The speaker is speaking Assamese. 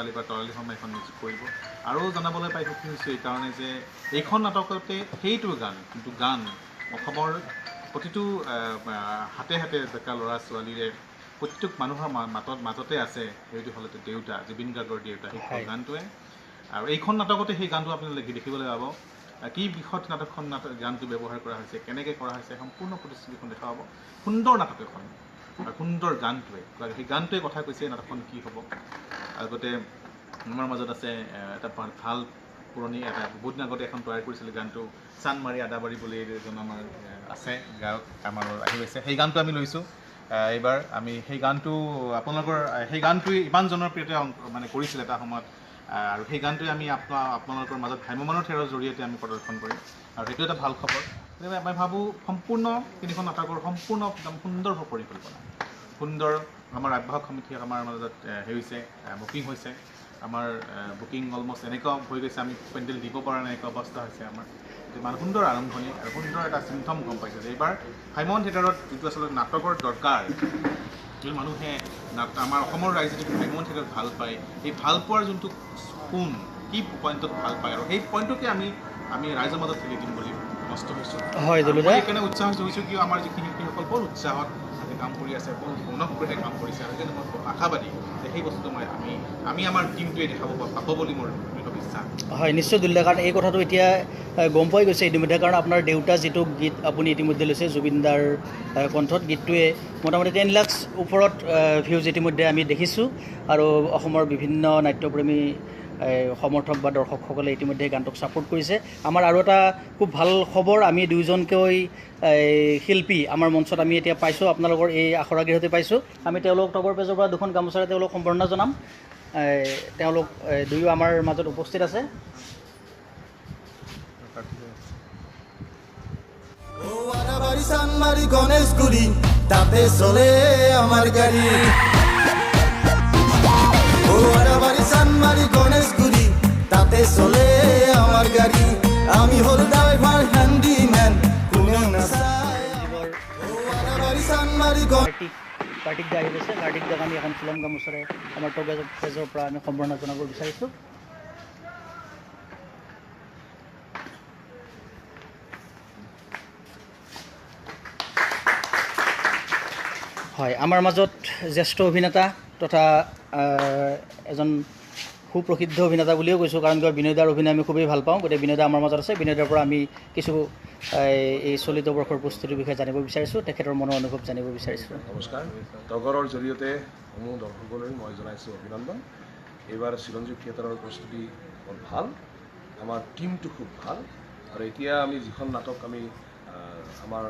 কালিৰ পৰা তৰালি শৰ্মাই এখন নিশ্চিত কৰিব আৰু জনাবলৈ পাই সুখী হৈছোঁ এইকাৰণে যে এইখন নাটকতে সেইটো গান যোনটো গান অসমৰ প্ৰতিটো হাতে হাতে ডেকা ল'ৰা ছোৱালীৰে প্ৰত্যেক মানুহৰ মাজতে আছে সেইটো হ'ল দেউতা জুবিন গাৰ্গৰ দেউতা সেই গানটোৱে আৰু এইখন নাটকতে সেই গানটো আপোনালোকে দেখিবলৈ পাব কি বিষয়ত গানটো ব্যৱহাৰ কৰা হৈছে কেনেকৈ কৰা হৈছে সম্পূৰ্ণ প্ৰতিশ্ৰুতিখন দেখা পাব সুন্দৰ নাটক এখন আৰু সুন্দৰ গানটোৱে সেই গানটোৱে কথা কৈছে নাটকখন কি হ'ব আগতে আমাৰ মাজত আছে এটা ভাল পুৰণি এটা বহুত দিন আগতে এখন তৈয়াৰ কৰিছিলে গানটো চানমাৰি আদাবাৰী বুলি এজন আমাৰ আছে গায়ক আমাৰ আহি গৈছে সেই গানটো আমি লৈছোঁ এইবাৰ আমি সেই গানটো আপোনালোকৰ সেই গানটোৱে ইমান জনপ্ৰিয়তা মানে কৰিছিলে এটা সময়ত আৰু সেই গানটোৱে আমি আপোনালোকৰ মাজত ভ্ৰাম্যমানৰ থেৰৰ জৰিয়তে আমি প্ৰদৰ্শন কৰিম আৰু সেইটো এটা ভাল খবৰ গতিকে মই ভাবোঁ সম্পূৰ্ণ তিনিখন নাটকৰ সম্পূৰ্ণ একদম সুন্দৰ পৰিকল্পনা সুন্দৰ আমাৰ আহ্বায়ক সমিতি আমাৰ মাজত হৈছে বুকিং হৈছে আমাৰ বুকিং অলমষ্ট এনেকুৱা হৈ গৈছে আমি পেণ্ডেল দিব পৰা নাই এনেকুৱা অৱস্থা হৈছে আমাৰ ইমান সুন্দৰ আৰম্ভণি আৰু সুন্দৰ এটা চিন্থম গম পাইছে যে এইবাৰ ভ্ৰাম্যমাণ থিয়েটাৰত যিটো আচলতে নাটকৰ দৰকাৰ যদি মানুহে আমাৰ অসমৰ ৰাইজে যদি ভ্ৰাম্যমাণ থিয়েটাৰত ভাল পায় এই ভাল পোৱাৰ যোনটো কোন কি পইণ্টত ভাল পায় আৰু সেই পইণ্টকে আমি ৰাইজৰ মাজত ঠেলি দিম বুলি নষ্ট হৈছোঁ সেইকাৰণে উৎসাহিত হৈছোঁ কিয় আমাৰ যিখিনি শিল্পীসকল বৰ উৎসাহত কাম কৰি আছে বৰ মনঃপূৰ্বকে কাম কৰিছে আৰু সেইকাৰণে মই আশাবাদী যে সেই বস্তুটো আমি আমাৰ টীমটোৱে পাব বুলি মোৰ দৃঢ় বিশ্বাস হয় নিশ্চয় দুল্লা কাৰণ এই কথাটো এতিয়া গম পোৱাই গৈছে ইতিমধ্যে কাৰণ আপোনাৰ দেউতা যিটো গীত আপুনি ইতিমধ্যে লৈছে জুবিনদাৰ কণ্ঠত গীতটোৱে মোটামুটি 10 লাখ ওপৰত ভিউজ ইতিমধ্যে আমি দেখিছোঁ আৰু অসমৰ বিভিন্ন নাট্যপ্ৰেমী সমৰ্থক বা দৰ্শকসকলে ইতিমধ্যে গানটোক ছাপোৰ্ট কৰিছে আমাৰ আৰু এটা খুব ভাল খবৰ আমি দুয়োজনকৈ শিল্পী আমাৰ মঞ্চত আমি এতিয়া পাইছোঁ আপোনালোকৰ এই আখৰা গৃহতে পাইছোঁ আমি তেওঁলোক টগৰ পেজৰ পৰা দুখন গামোচাৰে তেওঁলোক সম্বৰ্ধনা জনাম তেওঁলোক দুয়ো আমাৰ মাজত উপস্থিত আছে চানমাৰি গণেশগুৰি তাতে চলে আমাৰ গাড়ী চানমাৰি গণেশগুৰি তাতে চলে আমাৰ গাড়ী আমি হল ড্ৰাইভাৰ হ্যান্ডিম্যান কোনেও নাচায় চানমাৰি কাৰ্তিক দা আহি গৈছে কাৰ্তিক দাক আমি এখন ফুলম গামোচাৰে আমাৰ টগৰ পেজৰ পৰা আমি সম্বৰ্ধনা জনাব বিচাৰিছোঁ হয় আমাৰ মাজত জ্যেষ্ঠ অভিনেতা তথা এজন সুপ্ৰসিদ্ধ অভিনেতা বুলিও কৈছোঁ কাৰণ কিয় বিনয় দাৰ অভিনয় আমি খুবেই ভাল পাওঁ গতিকে বিনয় দা আমাৰ মাজত আছে বিনয় দাৰ পৰা আমি কিছু এই চলিত বৰ্ষৰ প্ৰস্তুতিৰ বিষয়ে জানিব বিচাৰিছোঁ তেখেতৰ মনৰ অনুভৱ জানিব বিচাৰিছোঁ নমস্কাৰ টগৰৰ জৰিয়তে সমূহ দৰ্শকলৈ মই জনাইছোঁ অভিনন্দন এইবাৰ চিৰঞ্জীৱ থিয়েটাৰৰ প্ৰস্তুতি বৰ ভাল আমাৰ টীমটো খুব ভাল আৰু এতিয়া আমি যিখন নাটক আমি আমাৰ